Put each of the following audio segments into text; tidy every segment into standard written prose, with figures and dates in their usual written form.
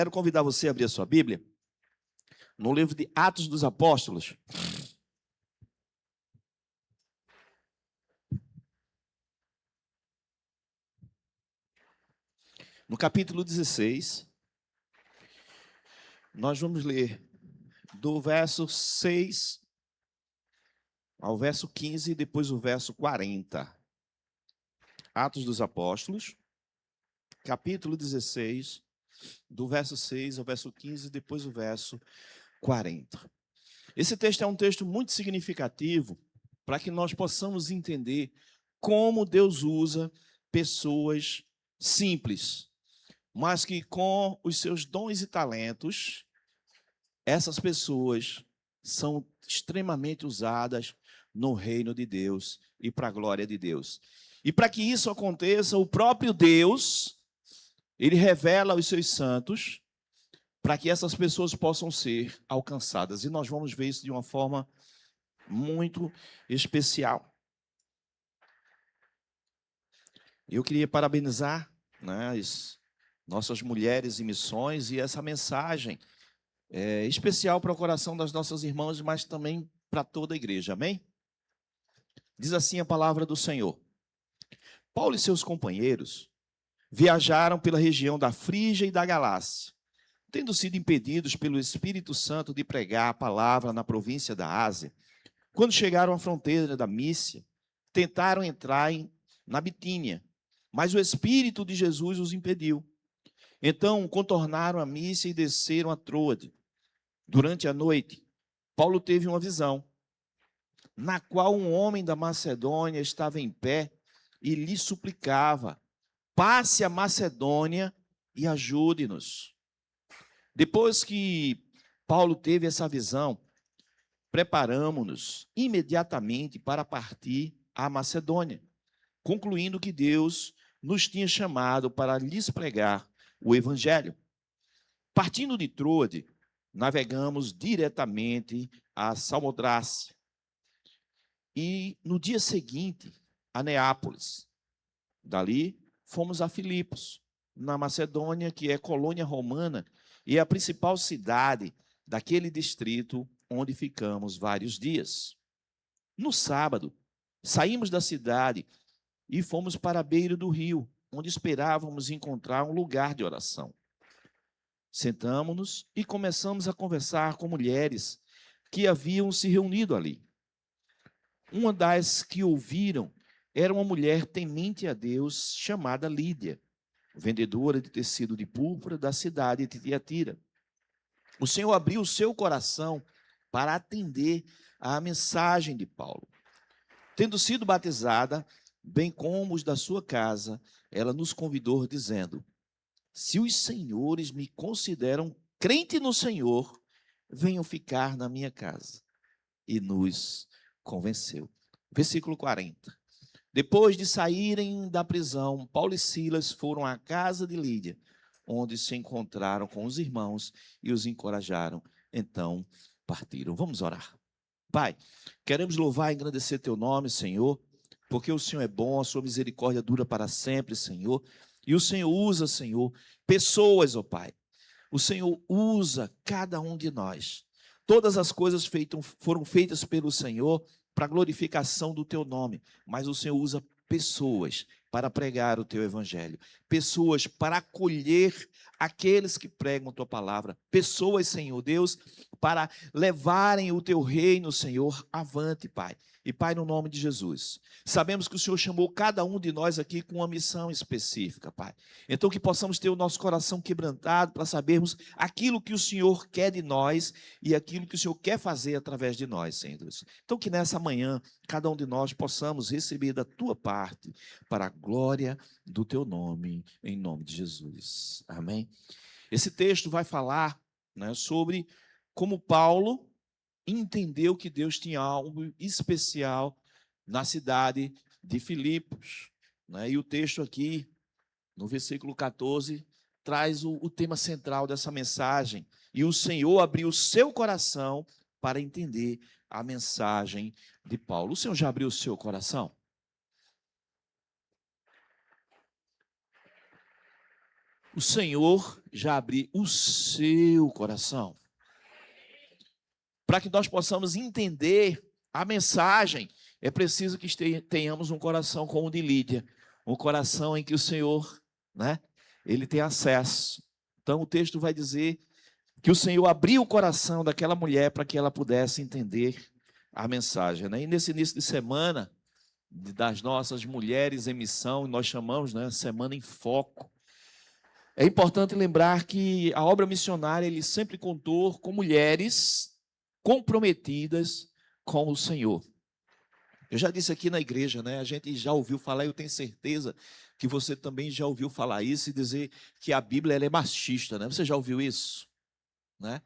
Quero convidar você a abrir a sua Bíblia no livro de Atos dos Apóstolos. No capítulo 16, nós vamos ler do verso 6 ao verso 15 e depois o verso 40. Atos dos Apóstolos, capítulo 16, do verso 6 ao verso 15 e depois o verso 40. Esse texto é um texto muito significativo para que nós possamos entender como Deus usa pessoas simples, mas que com os seus dons e talentos, essas pessoas são extremamente usadas no reino de Deus e para a glória de Deus. E para que isso aconteça, o próprio Deus, ele revela aos seus santos para que essas pessoas possam ser alcançadas. E nós vamos ver isso de uma forma muito especial. Eu queria parabenizar, as nossas mulheres em missões e essa mensagem especial para o coração das nossas irmãs, mas também para toda a igreja. Amém? Diz assim a palavra do Senhor. Paulo e seus companheiros viajaram pela região da Frígia e da Galácia, tendo sido impedidos pelo Espírito Santo de pregar a palavra na província da Ásia. Quando chegaram à fronteira da Mícia, tentaram entrar na Bitínia, mas o Espírito de Jesus os impediu. Então contornaram a Mícia e desceram a Troade. Durante a noite, Paulo teve uma visão, na qual um homem da Macedônia estava em pé e lhe suplicava: passe a Macedônia e ajude-nos. Depois que Paulo teve essa visão, preparamos-nos imediatamente para partir à Macedônia, concluindo que Deus nos tinha chamado para lhes pregar o Evangelho. Partindo de Troade, navegamos diretamente a Samotrácia e no dia seguinte a Neápolis. Dali fomos a Filipos, na Macedônia, que é colônia romana e a principal cidade daquele distrito onde ficamos vários dias. No sábado, saímos da cidade e fomos para a beira do rio, onde esperávamos encontrar um lugar de oração. Sentamos-nos e começamos a conversar com mulheres que haviam se reunido ali. Uma das que ouviram era uma mulher temente a Deus chamada Lídia, vendedora de tecido de púrpura da cidade de Tiatira. O Senhor abriu o seu coração para atender à mensagem de Paulo. Tendo sido batizada, bem como os da sua casa, ela nos convidou dizendo: se os senhores me consideram crente no Senhor, venham ficar na minha casa. E nos convenceu. Versículo 40. Depois de saírem da prisão, Paulo e Silas foram à casa de Lídia, onde se encontraram com os irmãos e os encorajaram. Então partiram. Vamos orar. Pai, queremos louvar e engrandecer teu nome, Senhor, porque o Senhor é bom, a sua misericórdia dura para sempre, Senhor. E o Senhor usa, Senhor, pessoas, ó Pai. O Senhor usa cada um de nós. Todas as coisas foram feitas pelo Senhor para a glorificação do teu nome, mas o Senhor usa pessoas para pregar o teu evangelho, pessoas para acolher aqueles que pregam a tua palavra, pessoas, Senhor Deus, para levarem o teu reino, Senhor, avante, Pai. E Pai, no nome de Jesus, sabemos que o Senhor chamou cada um de nós aqui com uma missão específica, Pai. Então que possamos ter o nosso coração quebrantado para sabermos aquilo que o Senhor quer de nós e aquilo que o Senhor quer fazer através de nós, Senhor Deus. Então que nessa manhã, cada um de nós possamos receber da tua parte para a glória do teu nome, em nome de Jesus. Amém? Esse texto vai falar, sobre como Paulo entendeu que Deus tinha algo especial na cidade de Filipos. E o texto aqui, no versículo 14, traz o tema central dessa mensagem. E o Senhor abriu o seu coração para entender a mensagem de Paulo. O Senhor já abriu o seu coração? O Senhor já abriu o seu coração, para que nós possamos entender a mensagem. É preciso que tenhamos um coração como o de Lídia, um coração em que o Senhor, né, ele tem acesso. Então o texto vai dizer que o Senhor abriu o coração daquela mulher para que ela pudesse entender a mensagem, né? E nesse início de semana das nossas mulheres em missão, nós chamamos, né, Semana em Foco. É importante lembrar que a obra missionária ele sempre contou com mulheres comprometidas com o Senhor. Eu já disse aqui na igreja, né? A gente já ouviu falar, eu tenho certeza que você também já ouviu falar isso e dizer que a Bíblia ela é machista, né? Você já ouviu isso, né?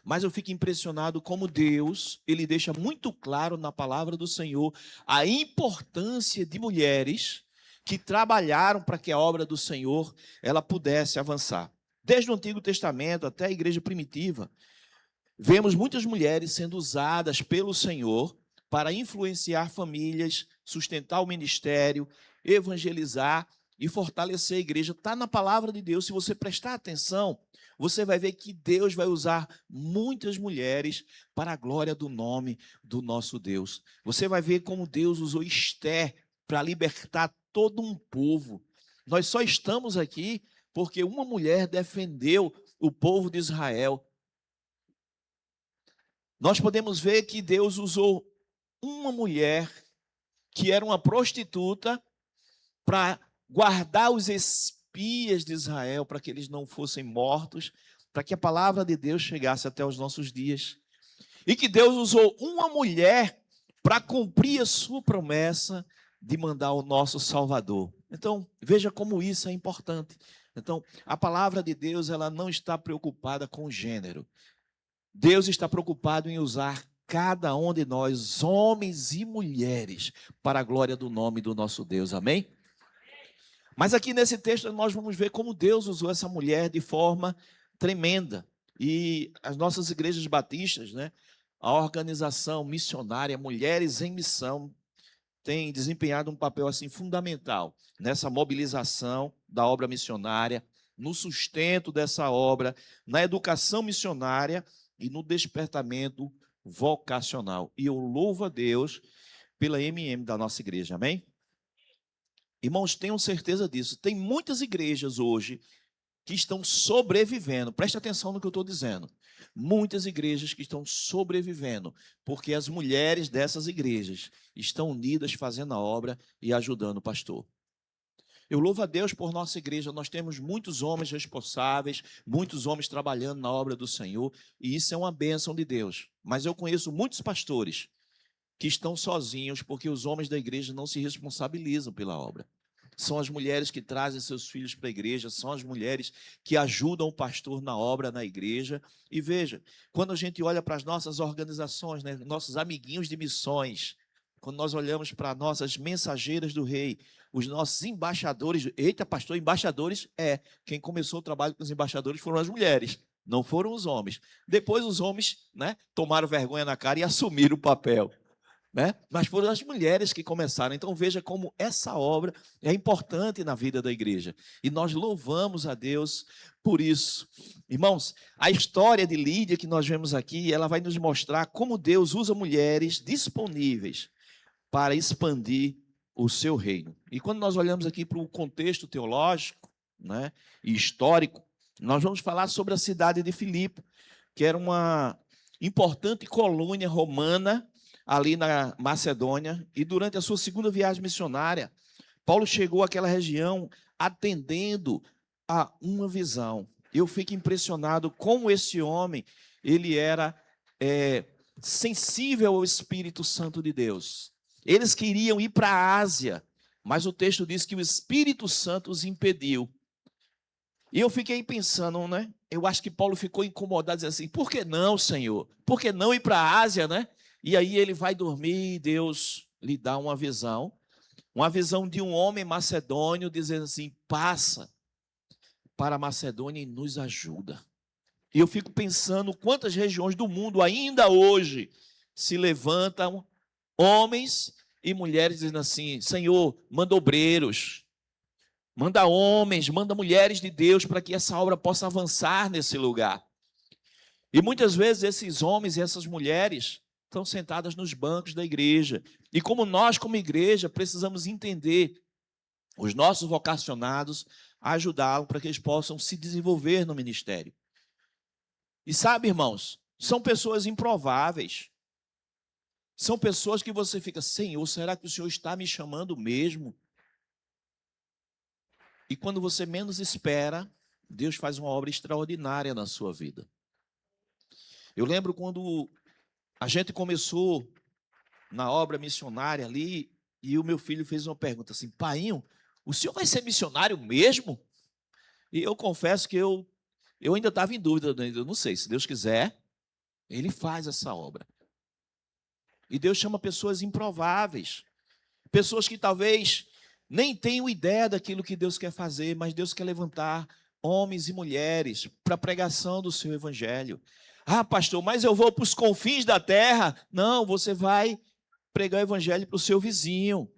Mas eu fico impressionado como Deus, ele deixa muito claro na palavra do Senhor a importância de mulheres que trabalharam para que a obra do Senhor ela pudesse avançar. Desde o Antigo Testamento até a igreja primitiva, vemos muitas mulheres sendo usadas pelo Senhor para influenciar famílias, sustentar o ministério, evangelizar e fortalecer a igreja. Está na palavra de Deus. Se você prestar atenção, você vai ver que Deus vai usar muitas mulheres para a glória do nome do nosso Deus. Você vai ver como Deus usou Esther para libertar todo um povo. Nós só estamos aqui porque uma mulher defendeu o povo de Israel. Nós podemos ver que Deus usou uma mulher que era uma prostituta para guardar os espias de Israel, para que eles não fossem mortos, para que a palavra de Deus chegasse até os nossos dias. E que Deus usou uma mulher para cumprir a sua promessa de mandar o nosso Salvador. Então, veja como isso é importante. Então, a palavra de Deus, ela não está preocupada com o gênero. Deus está preocupado em usar cada um de nós, homens e mulheres, para a glória do nome do nosso Deus. Amém? Mas aqui nesse texto nós vamos ver como Deus usou essa mulher de forma tremenda. E as nossas igrejas batistas, né, a organização missionária Mulheres em Missão, tem desempenhado um papel assim fundamental nessa mobilização da obra missionária, no sustento dessa obra, na educação missionária e no despertamento vocacional. E eu louvo a Deus pela MM da nossa igreja, amém? Irmãos, tenham certeza disso. Tem muitas igrejas hoje que estão sobrevivendo. Preste atenção no que eu estou dizendo. Muitas igrejas que estão sobrevivendo, porque as mulheres dessas igrejas estão unidas fazendo a obra e ajudando o pastor. Eu louvo a Deus por nossa igreja, nós temos muitos homens responsáveis, muitos homens trabalhando na obra do Senhor, e isso é uma bênção de Deus. Mas eu conheço muitos pastores que estão sozinhos porque os homens da igreja não se responsabilizam pela obra. São as mulheres que trazem seus filhos para a igreja, são as mulheres que ajudam o pastor na obra na igreja. E veja, quando a gente olha para as nossas organizações, né, nossos amiguinhos de missões, quando nós olhamos para nossas mensageiras do rei, os nossos embaixadores, eita pastor, embaixadores, quem começou o trabalho com os embaixadores foram as mulheres, não foram os homens. Depois os homens, né, tomaram vergonha na cara e assumiram o papel. Né? Mas foram as mulheres que começaram. Então veja como essa obra é importante na vida da igreja. E nós louvamos a Deus por isso. Irmãos, a história de Lídia que nós vemos aqui, ela vai nos mostrar como Deus usa mulheres disponíveis para expandir o seu reino. E quando nós olhamos aqui para o contexto teológico, né, e histórico, nós vamos falar sobre a cidade de Filipe, que era uma importante colônia romana ali na Macedônia, e durante a sua segunda viagem missionária, Paulo chegou àquela região atendendo a uma visão. Eu fico impressionado como esse homem, ele era sensível ao Espírito Santo de Deus. Eles queriam ir para a Ásia, mas o texto diz que o Espírito Santo os impediu. E eu fiquei pensando, né? Eu acho que Paulo ficou incomodado, dizendo assim, por que não, Senhor? Por que não ir para a Ásia, né? E aí ele vai dormir e Deus lhe dá uma visão de um homem macedônio dizendo assim, passa para a Macedônia e nos ajuda. E eu fico pensando quantas regiões do mundo ainda hoje se levantam homens e mulheres dizendo assim, Senhor, manda obreiros, Manda homens, manda mulheres de Deus para que essa obra possa avançar nesse lugar. E muitas vezes esses homens e essas mulheres estão sentadas nos bancos da igreja. E como nós, como igreja, precisamos entender os nossos vocacionados, ajudá-los para que eles possam se desenvolver no ministério. E sabe, irmãos, são pessoas improváveis. São pessoas que você fica, Senhor, será que o Senhor está me chamando mesmo? E quando você menos espera, Deus faz uma obra extraordinária na sua vida. Eu lembro quando a gente começou na obra missionária ali, e o meu filho fez uma pergunta assim, painho, o senhor vai ser missionário mesmo? E eu confesso que eu ainda estava em dúvida, eu não sei, se Deus quiser, Ele faz essa obra. E Deus chama pessoas improváveis, pessoas que talvez nem tenham ideia daquilo que Deus quer fazer, mas Deus quer levantar homens e mulheres para a pregação do seu evangelho. Ah, pastor, mas eu vou para os confins da terra. Não, você vai pregar o evangelho para o seu vizinho.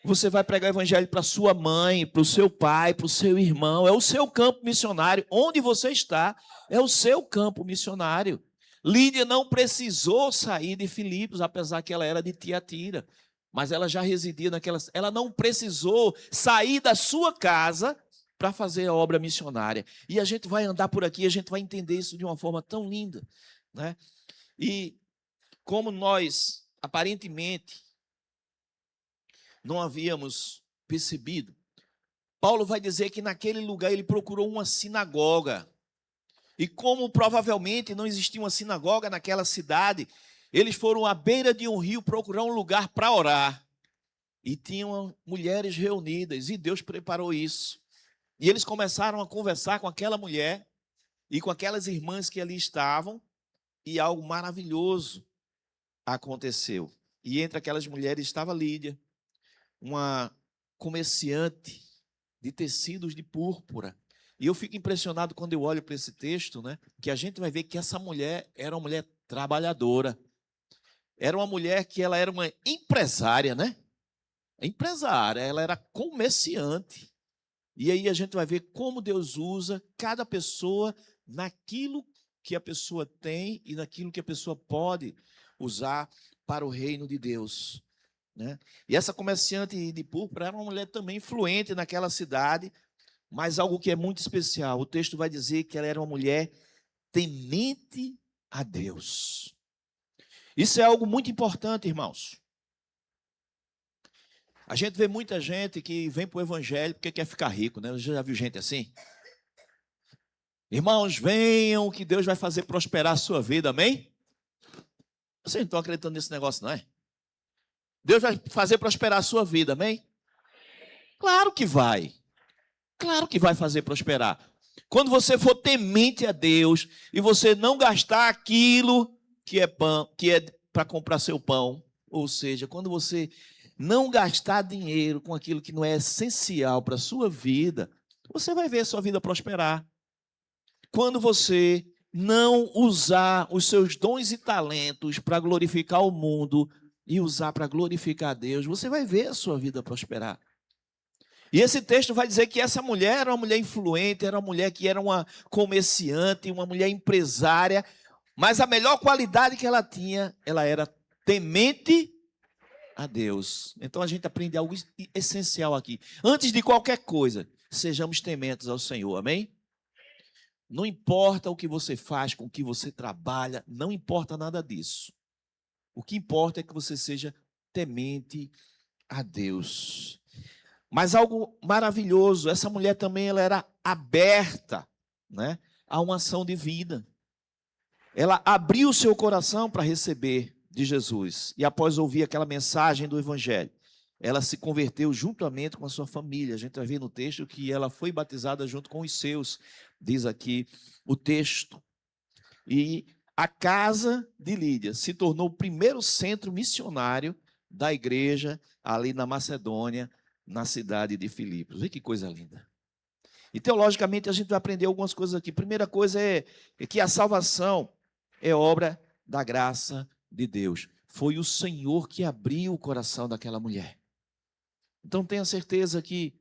Você vai pregar o evangelho para a sua mãe, para o seu pai, para o seu irmão. É o seu campo missionário. Onde você está, é o seu campo missionário. Lídia não precisou sair de Filipos, apesar que ela era de Tiatira. Mas ela já residia naquela... Ela não precisou sair da sua casa para fazer a obra missionária. E a gente vai andar por aqui, a gente vai entender isso de uma forma tão linda, né? E como nós, aparentemente, não havíamos percebido, Paulo vai dizer que naquele lugar ele procurou uma sinagoga. E como provavelmente não existia uma sinagoga naquela cidade, eles foram à beira de um rio procurar um lugar para orar. E tinham mulheres reunidas, e Deus preparou isso. E eles começaram a conversar com aquela mulher e com aquelas irmãs que ali estavam, e algo maravilhoso aconteceu. E entre aquelas mulheres estava Lídia, uma comerciante de tecidos de púrpura. E eu fico impressionado quando eu olho para esse texto, né, que a gente vai ver que essa mulher era uma mulher trabalhadora. Era uma mulher que ela era uma empresária, né? Empresária, ela era comerciante. E aí a gente vai ver como Deus usa cada pessoa naquilo que a pessoa tem e naquilo que a pessoa pode usar para o reino de Deus, né? E essa comerciante de púrpura era uma mulher também influente naquela cidade, mas algo que é muito especial. O texto vai dizer que ela era uma mulher temente a Deus. Isso é algo muito importante, irmãos. A gente vê muita gente que vem para o evangelho porque quer ficar rico, né? Você já viu gente assim? Irmãos, venham que Deus vai fazer prosperar a sua vida, amém? Vocês não estão acreditando nesse negócio, não é? Deus vai fazer prosperar a sua vida, amém? Claro que vai. Claro que vai fazer prosperar. Quando você for temente a Deus e você não gastar aquilo que é pão, que é para comprar seu pão, ou seja, quando você não gastar dinheiro com aquilo que não é essencial para a sua vida, você vai ver a sua vida prosperar. Quando você não usar os seus dons e talentos para glorificar o mundo e usar para glorificar a Deus, você vai ver a sua vida prosperar. E esse texto vai dizer que essa mulher era uma mulher influente, era uma mulher que era uma comerciante, uma mulher empresária, mas a melhor qualidade que ela tinha, ela era temente a Deus. Então a gente aprende algo essencial aqui. Antes de qualquer coisa, sejamos tementes ao Senhor, amém? Não importa o que você faz, com o que você trabalha, não importa nada disso. O que importa é que você seja temente a Deus. Mas algo maravilhoso, essa mulher também ela era aberta, né, a uma ação divina. Ela abriu o seu coração para receber de Jesus. E após ouvir aquela mensagem do Evangelho, ela se converteu juntamente com a sua família. A gente vai ver no texto que ela foi batizada junto com os seus, diz aqui o texto. E a casa de Lídia se tornou o primeiro centro missionário da igreja ali na Macedônia, na cidade de Filipos. Vê que coisa linda. E teologicamente a gente vai aprender algumas coisas aqui. Primeira coisa é que a salvação é obra da graça de Deus. Foi o Senhor que abriu o coração daquela mulher. Então tenha certeza que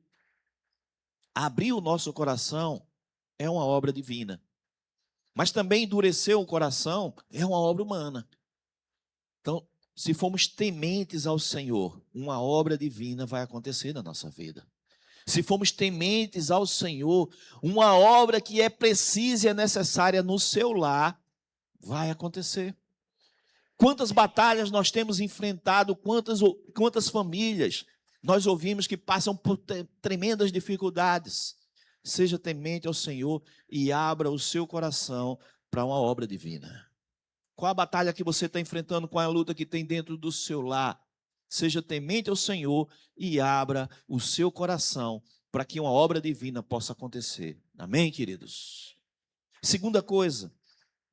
Abrir o nosso coração é uma obra divina. Mas também endurecer o coração é uma obra humana. Então, se formos tementes ao Senhor, uma obra divina vai acontecer na nossa vida. Se formos tementes ao Senhor, uma obra que é precisa e é necessária no seu lar vai acontecer. Quantas batalhas nós temos enfrentado, quantas famílias nós ouvimos que passam por tremendas dificuldades. Seja temente ao Senhor e abra o seu coração para uma obra divina. Qual a batalha que você está enfrentando, qual é a luta que tem dentro do seu lar? Seja temente ao Senhor e abra o seu coração para que uma obra divina possa acontecer. Amém, queridos? Segunda coisa,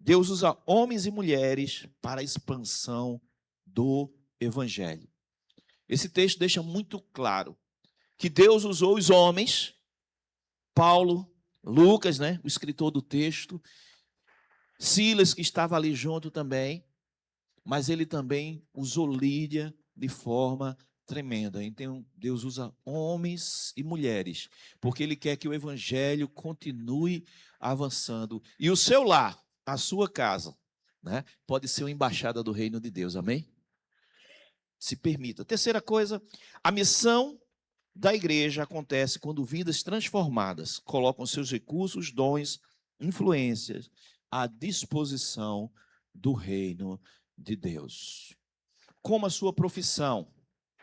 Deus usa homens e mulheres para a expansão do evangelho. Esse texto deixa muito claro que Deus usou os homens, Paulo, Lucas, né, o escritor do texto, Silas, que estava ali junto também, mas ele também usou Lídia de forma tremenda. Então, Deus usa homens e mulheres, porque Ele quer que o evangelho continue avançando. E o seu lar, a sua casa, né, pode ser uma embaixada do reino de Deus, amém? Se permita. Terceira coisa, a missão da igreja acontece quando vidas transformadas colocam seus recursos, dons, influências à disposição do reino de Deus. Como a sua profissão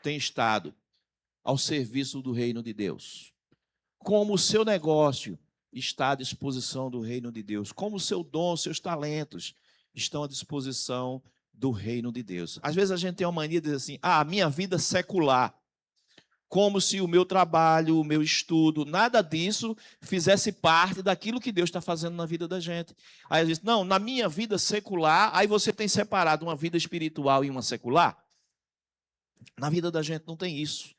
tem estado ao serviço do reino de Deus? Como o seu negócio está à disposição do reino de Deus? Como o seu dom, seus talentos estão à disposição do reino de Deus? Às vezes a gente tem uma mania de dizer assim, minha vida secular, como se o meu trabalho, o meu estudo, nada disso fizesse parte daquilo que Deus está fazendo na vida da gente. Aí a gente, não, na minha vida secular, aí você tem separado uma vida espiritual e uma secular. Na vida da gente não tem isso,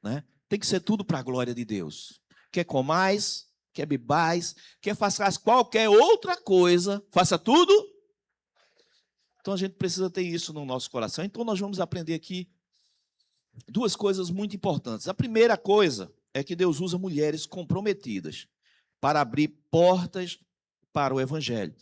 né? Tem que ser tudo para a glória de Deus. Quer comais, quer bebais, quer faças qualquer outra coisa, faça tudo. Então a gente precisa ter isso no nosso coração. Então nós vamos aprender aqui duas coisas muito importantes. A primeira coisa é que Deus usa mulheres comprometidas para abrir portas para o evangelho.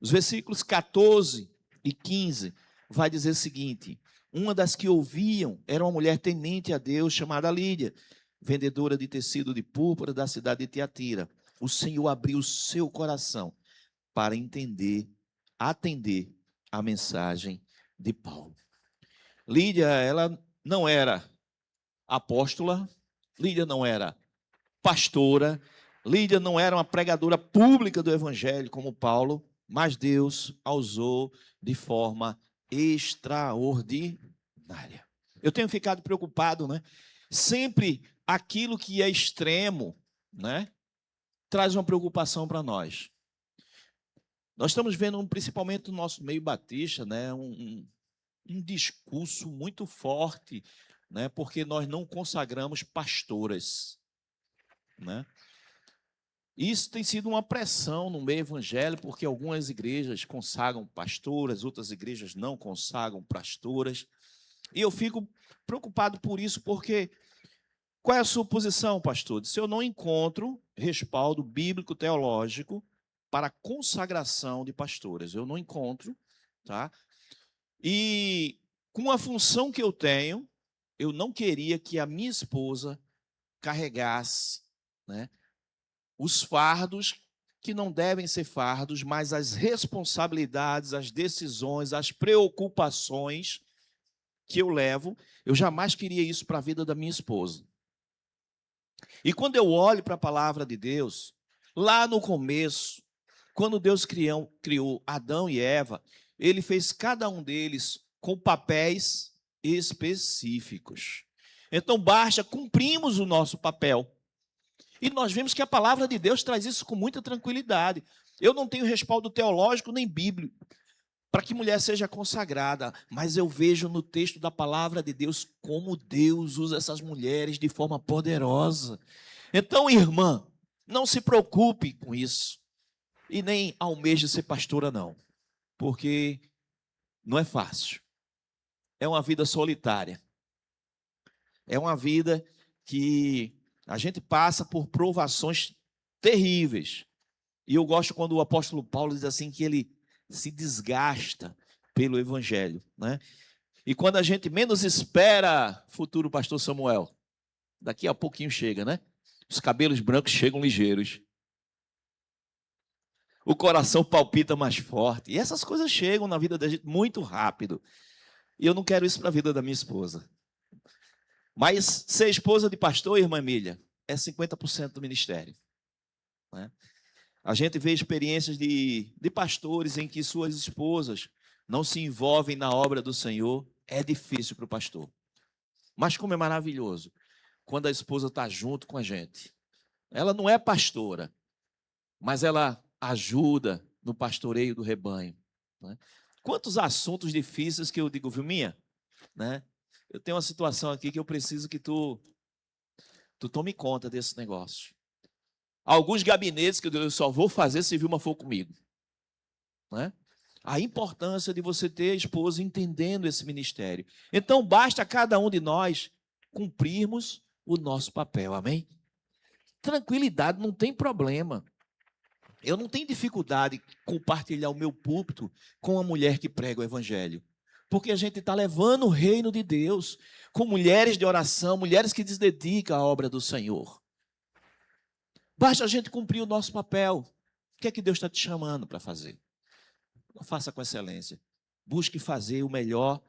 Os versículos 14 e 15 vai dizer o seguinte: uma das que ouviam era uma mulher temente a Deus chamada Lídia, vendedora de tecido de púrpura da cidade de Tiatira. O Senhor abriu seu coração para atender a mensagem de Paulo. Lídia, ela não era apóstola, Lídia não era pastora, Lídia não era uma pregadora pública do evangelho como Paulo, mas Deus a usou de forma extraordinária. Eu tenho ficado preocupado, né? Sempre aquilo que é extremo, né, traz uma preocupação para nós. Nós estamos vendo, principalmente no nosso meio batista, né, um discurso muito forte, né, porque nós não consagramos pastoras, né? Isso tem sido uma pressão no meio evangélico, porque algumas igrejas consagram pastoras, outras igrejas não consagram pastoras. E eu fico preocupado por isso, porque qual é a sua posição, pastor? Se eu não encontro respaldo bíblico teológico para a consagração de pastoras, eu não encontro, tá? E com a função que eu tenho, eu não queria que a minha esposa carregasse, né, os fardos que não devem ser fardos, mas as responsabilidades, as decisões, as preocupações que eu levo, eu jamais queria isso para a vida da minha esposa. E quando eu olho para a palavra de Deus, lá no começo, quando Deus criou Adão e Eva, Ele fez cada um deles com papéis específicos. Então basta cumprirmos o nosso papel. E nós vemos que a palavra de Deus traz isso com muita tranquilidade. Eu não tenho respaldo teológico nem bíblico para que mulher seja consagrada, mas eu vejo no texto da palavra de Deus como Deus usa essas mulheres de forma poderosa. Então, irmã, não se preocupe com isso e nem almeje ser pastora, não, porque não é fácil. É uma vida solitária. É uma vida que A gente passa por provações terríveis. E eu gosto quando o apóstolo Paulo diz assim que ele se desgasta pelo evangelho, né? E quando a gente menos espera, futuro pastor Samuel, daqui a pouquinho chega, né? Os cabelos brancos chegam ligeiros. O coração palpita mais forte. E essas coisas chegam na vida da gente muito rápido. E eu não quero isso para a vida da minha esposa. Mas ser esposa de pastor, irmã Emília, é 50% do ministério, né? A gente vê experiências de pastores em que suas esposas não se envolvem na obra do Senhor. É difícil para o pastor. Mas como é maravilhoso quando a esposa está junto com a gente. Ela não é pastora, mas ela ajuda no pastoreio do rebanho, né? Quantos assuntos difíceis que eu digo, Vilminha, né? Eu tenho uma situação aqui que eu preciso que tu tome conta desse negócio. Alguns gabinetes que eu só vou fazer se Vilma for comigo, né? A importância de você ter a esposa entendendo esse ministério. Então, basta cada um de nós cumprirmos o nosso papel, amém? Tranquilidade, não tem problema. Eu não tenho dificuldade em compartilhar o meu púlpito com uma mulher que prega o evangelho. Porque a gente está levando o reino de Deus com mulheres de oração, mulheres que se dedicam à obra do Senhor. Basta a gente cumprir o nosso papel. O que é que Deus está te chamando para fazer? Faça com excelência. Busque fazer o melhor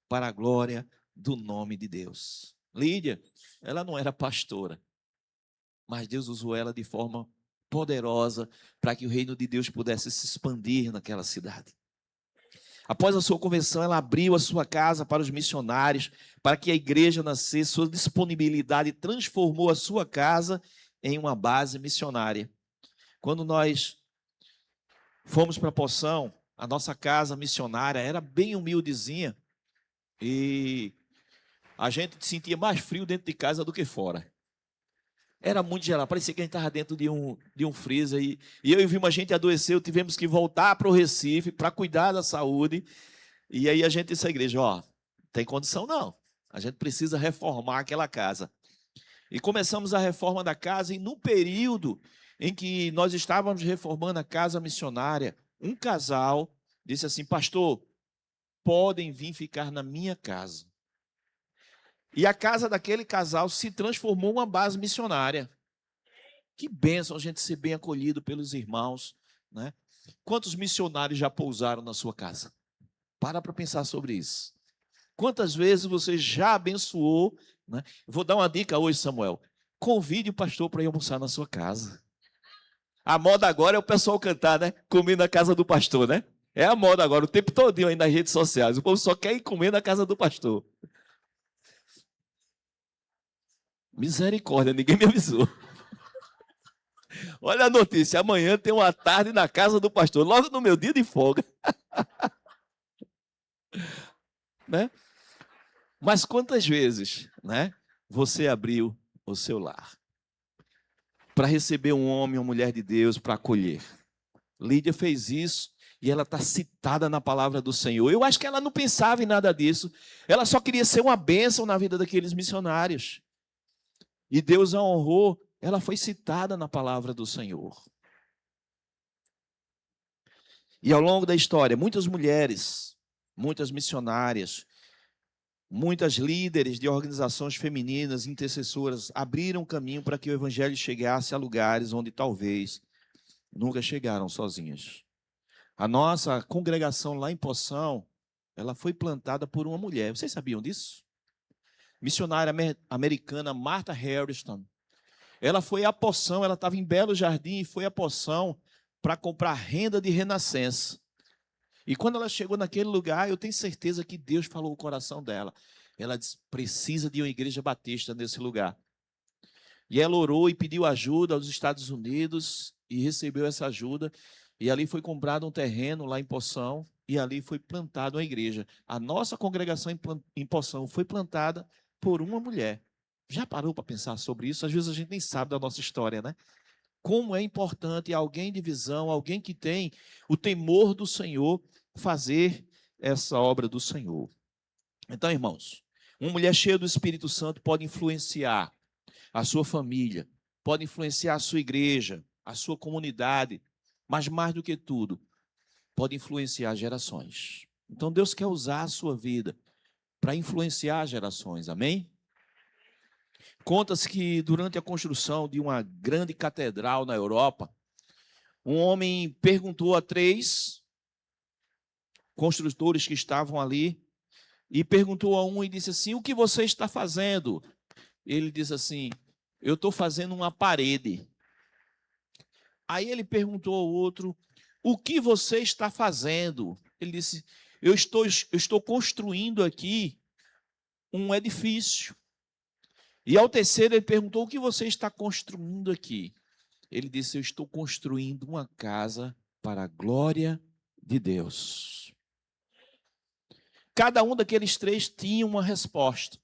para a glória do nome de Deus. Lídia, ela não era pastora, mas Deus usou ela de forma poderosa para que o reino de Deus pudesse se expandir naquela cidade. Após a sua conversão, ela abriu a sua casa para os missionários, para que a igreja nascesse. Sua disponibilidade transformou a sua casa em uma base missionária. Quando nós fomos para Poção, a nossa casa missionária era bem humildezinha e a gente sentia mais frio dentro de casa do que fora. Era muito gelado, parecia que a gente estava dentro de um freezer. E eu e Vilma, a gente adoeceu, tivemos que voltar para o Recife para cuidar da saúde. E aí a gente disse à igreja, ó, tem condição não, a gente precisa reformar aquela casa. E começamos a reforma da casa, e no período em que nós estávamos reformando a casa missionária, um casal disse assim, pastor, podem vir ficar na minha casa. E a casa daquele casal se transformou em uma base missionária. Que bênção a gente ser bem acolhido pelos irmãos, né? Quantos missionários já pousaram na sua casa? Para pensar sobre isso. Quantas vezes você já abençoou, né? Vou dar uma dica hoje, Samuel. Convide o pastor para ir almoçar na sua casa. A moda agora é o pessoal cantar, né? Comer na casa do pastor, né? É a moda agora, o tempo todo aí nas redes sociais. O povo só quer ir comer na casa do pastor. Misericórdia, ninguém me avisou. Olha a notícia, amanhã tem uma tarde na casa do pastor, logo no meu dia de folga. Né? Mas quantas vezes, né, você abriu o seu lar para receber um homem ou mulher de Deus para acolher? Lídia fez isso e ela está citada na palavra do Senhor. Eu acho que ela não pensava em nada disso. Ela só queria ser uma bênção na vida daqueles missionários. E Deus a honrou, ela foi citada na palavra do Senhor. E ao longo da história, muitas mulheres, muitas missionárias, muitas líderes de organizações femininas, intercessoras, abriram caminho para que o evangelho chegasse a lugares onde talvez nunca chegaram sozinhas. A nossa congregação lá em Poção, ela foi plantada por uma mulher. Vocês sabiam disso? Missionária americana Martha Harrison. Ela foi a Poção, ela estava em Belo Jardim e foi a Poção para comprar renda de renascença. E quando ela chegou naquele lugar, eu tenho certeza que Deus falou o coração dela. Ela disse, precisa de uma igreja batista nesse lugar. E ela orou e pediu ajuda aos Estados Unidos e recebeu essa ajuda. E ali foi comprado um terreno lá em Poção e ali foi plantada uma igreja. A nossa congregação em Poção foi plantada por uma mulher. Já parou para pensar sobre isso? Às vezes a gente nem sabe da nossa história, né? Como é importante alguém de visão, alguém que tem o temor do Senhor, fazer essa obra do Senhor. Então, irmãos, uma mulher cheia do Espírito Santo pode influenciar a sua família, pode influenciar a sua igreja, a sua comunidade, mas mais do que tudo, pode influenciar gerações. Então Deus quer usar a sua vida para influenciar gerações, amém? Conta-se que durante a construção de uma grande catedral na Europa, um homem perguntou a 3 construtores que estavam ali, e perguntou a um e disse assim: o que você está fazendo? Ele disse assim: eu estou fazendo uma parede. Aí ele perguntou ao outro: o que você está fazendo? Ele disse: eu estou construindo aqui um edifício. E ao terceiro ele perguntou: o que você está construindo aqui? Ele disse: eu estou construindo uma casa para a glória de Deus. Cada um daqueles 3 tinha uma resposta,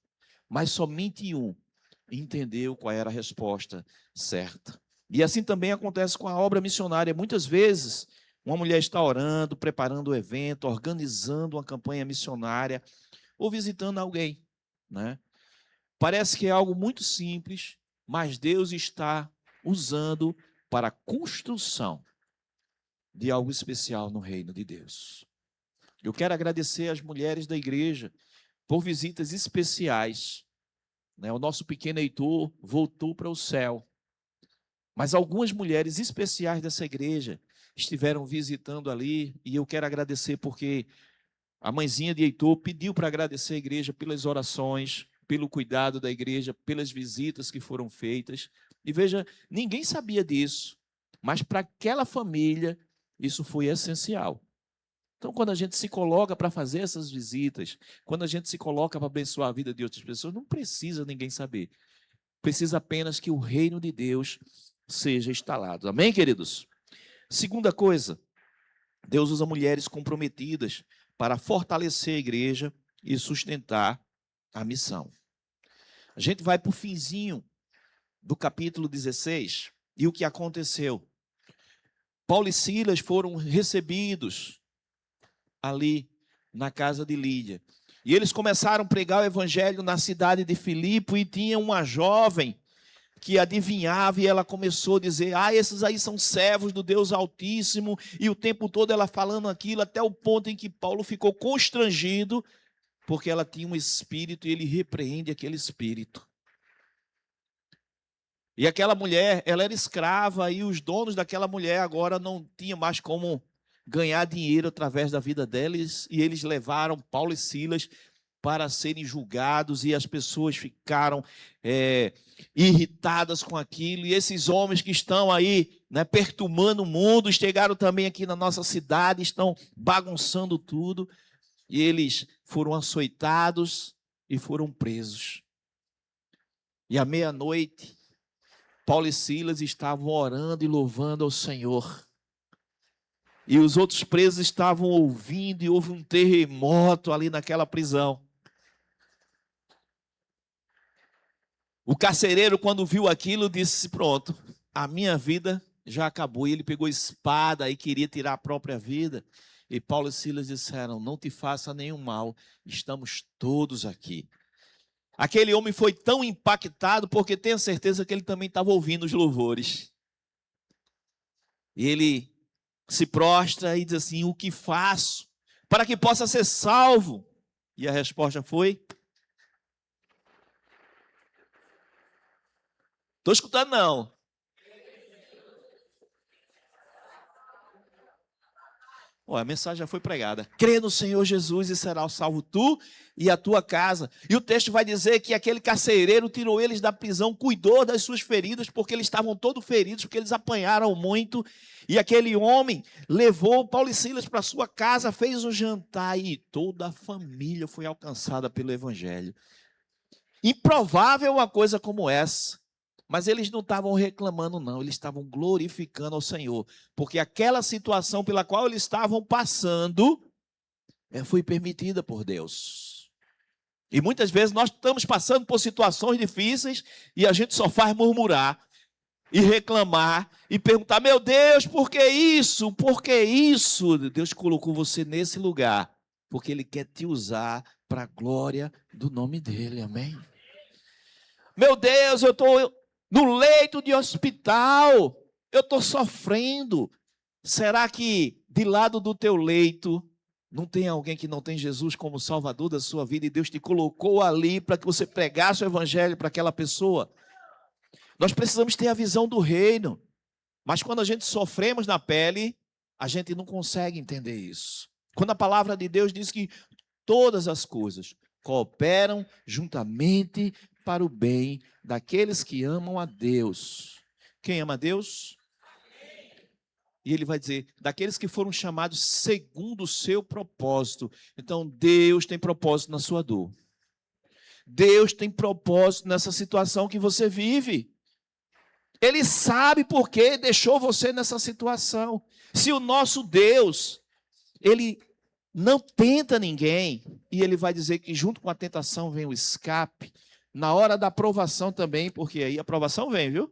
mas somente um entendeu qual era a resposta certa. E assim também acontece com a obra missionária. Muitas vezes, uma mulher está orando, preparando o evento, organizando uma campanha missionária ou visitando alguém, né? Parece que é algo muito simples, mas Deus está usando para a construção de algo especial no reino de Deus. Eu quero agradecer às mulheres da igreja por visitas especiais. O nosso pequeno Heitor voltou para o céu. Mas algumas mulheres especiais dessa igreja estiveram visitando ali, e eu quero agradecer porque a mãezinha de Heitor pediu para agradecer a igreja pelas orações, pelo cuidado da igreja, pelas visitas que foram feitas. E veja, ninguém sabia disso, mas para aquela família isso foi essencial. Então, quando a gente se coloca para fazer essas visitas, quando a gente se coloca para abençoar a vida de outras pessoas, não precisa ninguém saber. Precisa apenas que o reino de Deus seja instalado. Amém, queridos? Segunda coisa, Deus usa mulheres comprometidas para fortalecer a igreja e sustentar a missão. A gente vai para o finzinho do capítulo 16, e o que aconteceu? Paulo e Silas foram recebidos ali na casa de Lídia. E eles começaram a pregar o evangelho na cidade de Filipe, e tinha uma jovem que adivinhava, e ela começou a dizer: esses aí são servos do Deus Altíssimo, e o tempo todo ela falando aquilo, até o ponto em que Paulo ficou constrangido, porque ela tinha um espírito, e ele repreende aquele espírito. E aquela mulher, ela era escrava, e os donos daquela mulher agora não tinham mais como ganhar dinheiro através da vida deles, e eles levaram Paulo e Silas para serem julgados, e as pessoas ficaram irritadas com aquilo, e esses homens que estão aí, perturbando o mundo, chegaram também aqui na nossa cidade, estão bagunçando tudo, e eles foram açoitados e foram presos. E à meia-noite, Paulo e Silas estavam orando e louvando ao Senhor. E os outros presos estavam ouvindo, e houve um terremoto ali naquela prisão. O carcereiro, quando viu aquilo, disse: pronto, a minha vida já acabou. E ele pegou a espada e queria tirar a própria vida. E Paulo e Silas disseram: não te faça nenhum mal, estamos todos aqui. Aquele homem foi tão impactado, porque tenho certeza que ele também estava ouvindo os louvores. E ele se prostra e diz assim: o que faço para que possa ser salvo? E a resposta foi: estou escutando não. A mensagem já foi pregada. Crê no Senhor Jesus e será salvo tu e a tua casa. E o texto vai dizer que aquele carcereiro tirou eles da prisão, cuidou das suas feridas, porque eles estavam todos feridos, porque eles apanharam muito. E aquele homem levou Paulo e Silas para sua casa, fez um jantar, e toda a família foi alcançada pelo evangelho. Improvável uma coisa como essa. Mas eles não estavam reclamando, não. Eles estavam glorificando ao Senhor. Porque aquela situação pela qual eles estavam passando foi permitida por Deus. E muitas vezes nós estamos passando por situações difíceis e a gente só faz murmurar e reclamar e perguntar: meu Deus, por que isso? Por que isso? Deus colocou você nesse lugar porque Ele quer te usar para a glória do nome dEle. Amém? Meu Deus, eu estou no leito de hospital, eu estou sofrendo. Será que de lado do teu leito não tem alguém que não tem Jesus como Salvador da sua vida e Deus te colocou ali para que você pregasse o evangelho para aquela pessoa? Nós precisamos ter a visão do reino, mas quando a gente sofremos na pele, a gente não consegue entender isso. Quando a palavra de Deus diz que todas as coisas cooperam juntamente para o bem daqueles que amam a Deus. Quem ama a Deus? E ele vai dizer, daqueles que foram chamados segundo o seu propósito. Então, Deus tem propósito na sua dor. Deus tem propósito nessa situação que você vive. Ele sabe por que deixou você nessa situação. Se o nosso Deus, ele não tenta ninguém, e ele vai dizer que junto com a tentação vem o escape, na hora da aprovação também, porque aí a aprovação vem, viu?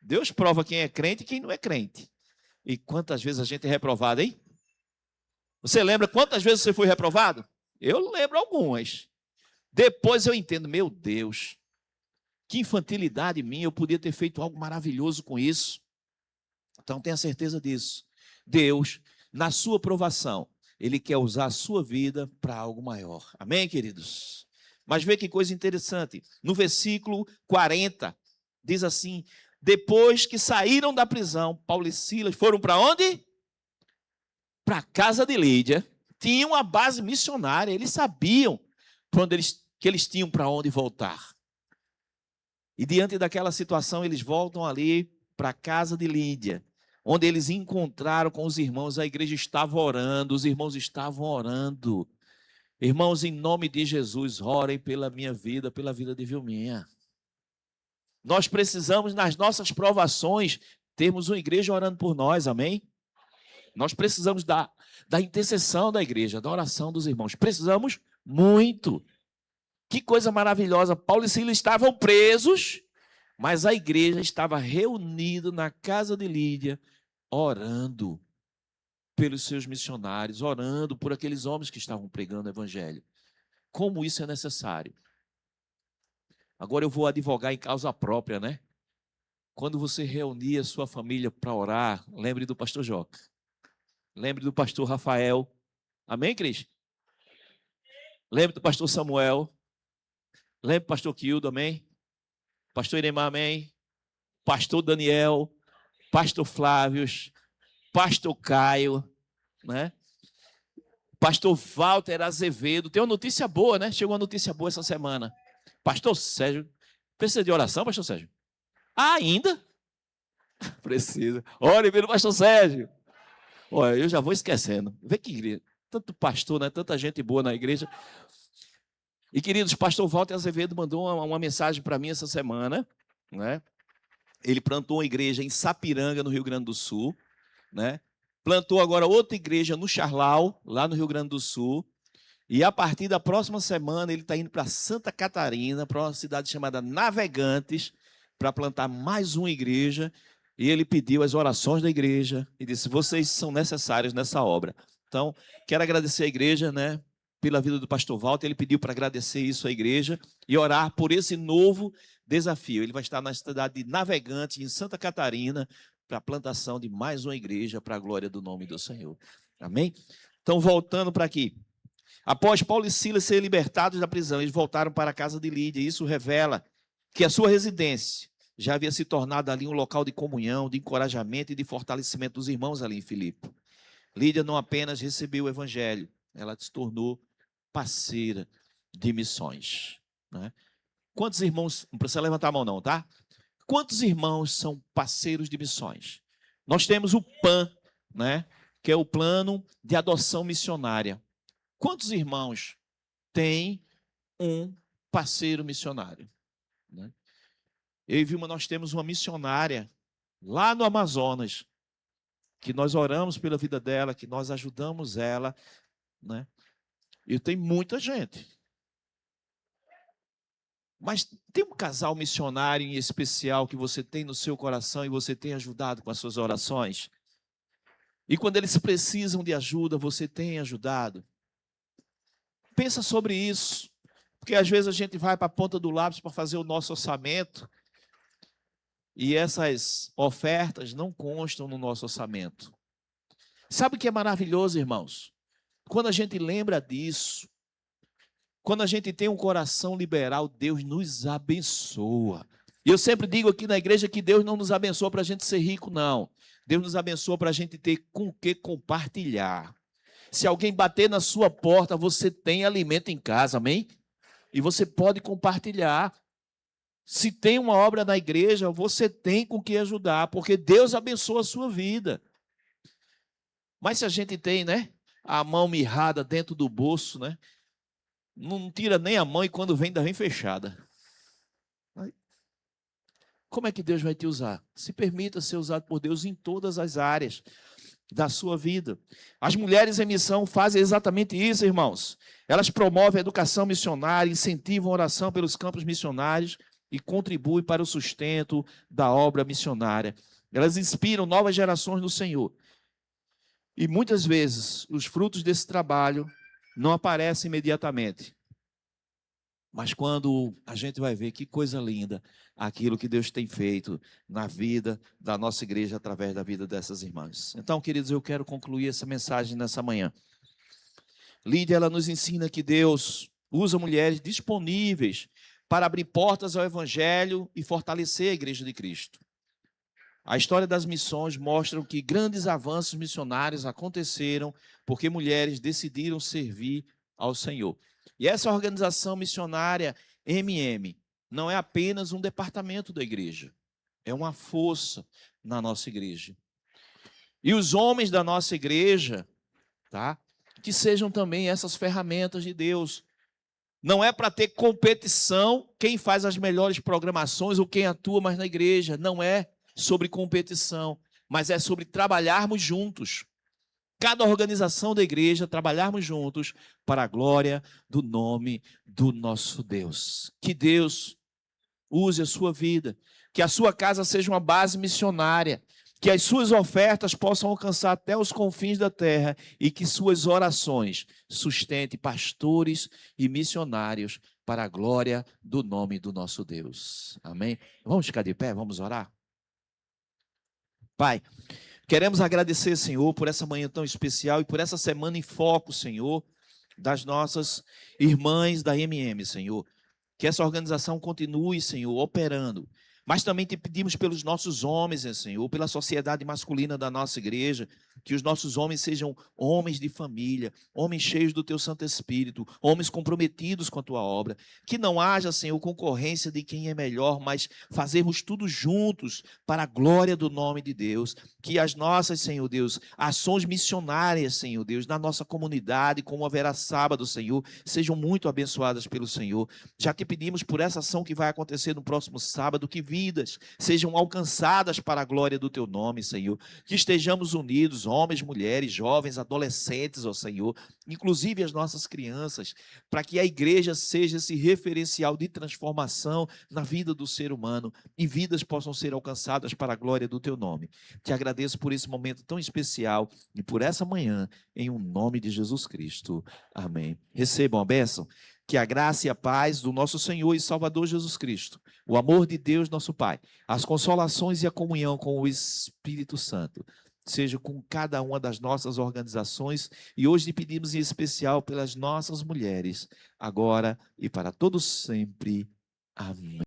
Deus prova quem é crente e quem não é crente. E quantas vezes a gente é reprovado, hein? Você lembra quantas vezes você foi reprovado? Eu lembro algumas. Depois eu entendo, meu Deus, que infantilidade minha, eu podia ter feito algo maravilhoso com isso. Então tenha certeza disso. Deus, na sua provação, Ele quer usar a sua vida para algo maior. Amém, queridos? Mas vê que coisa interessante. No versículo 40, diz assim, depois que saíram da prisão, Paulo e Silas foram para onde? Para a casa de Lídia. Tinham uma base missionária, eles sabiam que eles tinham para onde voltar. E diante daquela situação, eles voltam ali para a casa de Lídia, onde eles encontraram com os irmãos, a igreja estava orando, os irmãos estavam orando. Irmãos, em nome de Jesus, orem pela minha vida, pela vida de Vilminha. Nós precisamos, nas nossas provações, termos uma igreja orando por nós, amém? Nós precisamos da intercessão da igreja, da oração dos irmãos. Precisamos muito. Que coisa maravilhosa. Paulo e Silas estavam presos, mas a igreja estava reunida na casa de Lídia, orando pelos seus missionários, orando por aqueles homens que estavam pregando o evangelho. Como isso é necessário? Agora eu vou advogar em causa própria, né? Quando você reunir a sua família para orar, lembre do pastor Joca. Lembre do pastor Rafael. Amém, Cris? Lembre do pastor Samuel. Lembre do pastor Quildo, amém? Pastor Iremar, amém? Pastor Daniel. Pastor Flávio. Pastor Caio, né? Pastor Walter Azevedo. Tem uma notícia boa, né? Chegou uma notícia boa essa semana. Pastor Sérgio. Precisa de oração, pastor Sérgio? Ainda? Precisa. Ore pelo pastor Sérgio. Olha, eu já vou esquecendo. Vê que igreja. Tanto pastor, né? Tanta gente boa na igreja. E, queridos, pastor Walter Azevedo mandou uma mensagem para mim essa semana, né? Ele plantou uma igreja em Sapiranga, no Rio Grande do Sul, né? Plantou agora outra igreja no Charlau, lá no Rio Grande do Sul. E a partir da próxima semana, ele está indo para Santa Catarina, para uma cidade chamada Navegantes, para plantar mais uma igreja. E ele pediu as orações da igreja e disse, vocês são necessários nessa obra. Então, quero agradecer a igreja, né, pela vida do pastor Walter. Ele pediu para agradecer isso à igreja e orar por esse novo desafio. Ele vai estar na cidade de Navegantes, em Santa Catarina, para a plantação de mais uma igreja para a glória do nome do Senhor. Amém? Então, voltando para aqui. Após Paulo e Silas serem libertados da prisão, eles voltaram para a casa de Lídia. Isso revela que a sua residência já havia se tornado ali um local de comunhão, de encorajamento e de fortalecimento dos irmãos ali em Filipe. Lídia não apenas recebeu o evangelho, ela se tornou parceira de missões, né? Quantos irmãos, não precisa levantar a mão não, tá? Quantos irmãos são parceiros de missões? Nós temos o PAN, né? Que é o Plano de Adoção Missionária. Quantos irmãos têm um parceiro missionário? Né? Eu e Vilma, nós temos uma missionária lá no Amazonas, que nós oramos pela vida dela, que nós ajudamos ela, né? E tem muita gente. Mas tem um casal missionário em especial que você tem no seu coração e você tem ajudado com as suas orações? E quando eles precisam de ajuda, você tem ajudado? Pensa sobre isso, porque às vezes a gente vai para a ponta do lápis para fazer o nosso orçamento E essas ofertas não constam no nosso orçamento. Sabe o que é maravilhoso, irmãos? Quando a gente lembra disso, quando a gente tem um coração liberal, Deus nos abençoa. E eu sempre digo aqui na igreja que Deus não nos abençoa para a gente ser rico, não. Deus nos abençoa para a gente ter com o que compartilhar. Se alguém bater na sua porta, você tem alimento em casa, amém? E você pode compartilhar. Se tem uma obra na igreja, você tem com que ajudar, porque Deus abençoa a sua vida. Mas se a gente tem, né, a mão mirrada dentro do bolso, né, não tira nem a mão e quando vem, ainda vem fechada. Como é que Deus vai te usar? Se permita ser usado por Deus em todas as áreas da sua vida. As mulheres em missão fazem exatamente isso, irmãos. Elas promovem a educação missionária, incentivam a oração pelos campos missionários e contribuem para o sustento da obra missionária. Elas inspiram novas gerações no Senhor. E muitas vezes os frutos desse trabalho não aparecem imediatamente. Mas quando a gente vai ver que coisa linda aquilo que Deus tem feito na vida da nossa igreja através da vida dessas irmãs. Então, queridos, eu quero concluir essa mensagem nessa manhã. Lídia, ela nos ensina que Deus usa mulheres disponíveis para abrir portas ao evangelho e fortalecer a igreja de Cristo. A história das missões mostra que grandes avanços missionários aconteceram porque mulheres decidiram servir ao Senhor. E essa organização missionária MM não é apenas um departamento da igreja, é uma força na nossa igreja. E os homens da nossa igreja, tá? Que sejam também essas ferramentas de Deus. Não é para ter competição quem faz as melhores programações ou quem atua mais na igreja. Não é sobre competição, mas é sobre trabalharmos juntos. Cada organização da igreja, trabalharmos juntos para a glória do nome do nosso Deus. Que Deus use a sua vida, que a sua casa seja uma base missionária, que as suas ofertas possam alcançar até os confins da terra e que suas orações sustentem pastores e missionários para a glória do nome do nosso Deus. Amém? Vamos ficar de pé, vamos orar? Pai, queremos agradecer, Senhor, por essa manhã tão especial e por essa semana em foco, Senhor, das nossas irmãs da MM, Senhor. Que essa organização continue, Senhor, operando. Mas também te pedimos pelos nossos homens, Senhor, pela sociedade masculina da nossa igreja, que os nossos homens sejam homens de família, homens cheios do Teu Santo Espírito, homens comprometidos com a Tua obra. Que não haja, Senhor, concorrência de quem é melhor, mas fazermos tudo juntos para a glória do nome de Deus. Que as nossas, Senhor Deus, ações missionárias, Senhor Deus, na nossa comunidade, como haverá sábado, Senhor, sejam muito abençoadas pelo Senhor. Já que pedimos por essa ação que vai acontecer no próximo sábado, que vidas sejam alcançadas para a glória do Teu nome, Senhor. Que estejamos unidos, homens, mulheres, jovens, adolescentes, ó Senhor, inclusive as nossas crianças, para que a igreja seja esse referencial de transformação na vida do ser humano e vidas possam ser alcançadas para a glória do Teu nome. Te agradeço por esse momento tão especial e por essa manhã, em um nome de Jesus Cristo. Amém. Recebam a bênção. Que a graça e a paz do nosso Senhor e Salvador Jesus Cristo, o amor de Deus, nosso Pai, as consolações e a comunhão com o Espírito Santo, seja com cada uma das nossas organizações, e hoje pedimos em especial pelas nossas mulheres, agora e para todos sempre. Amém.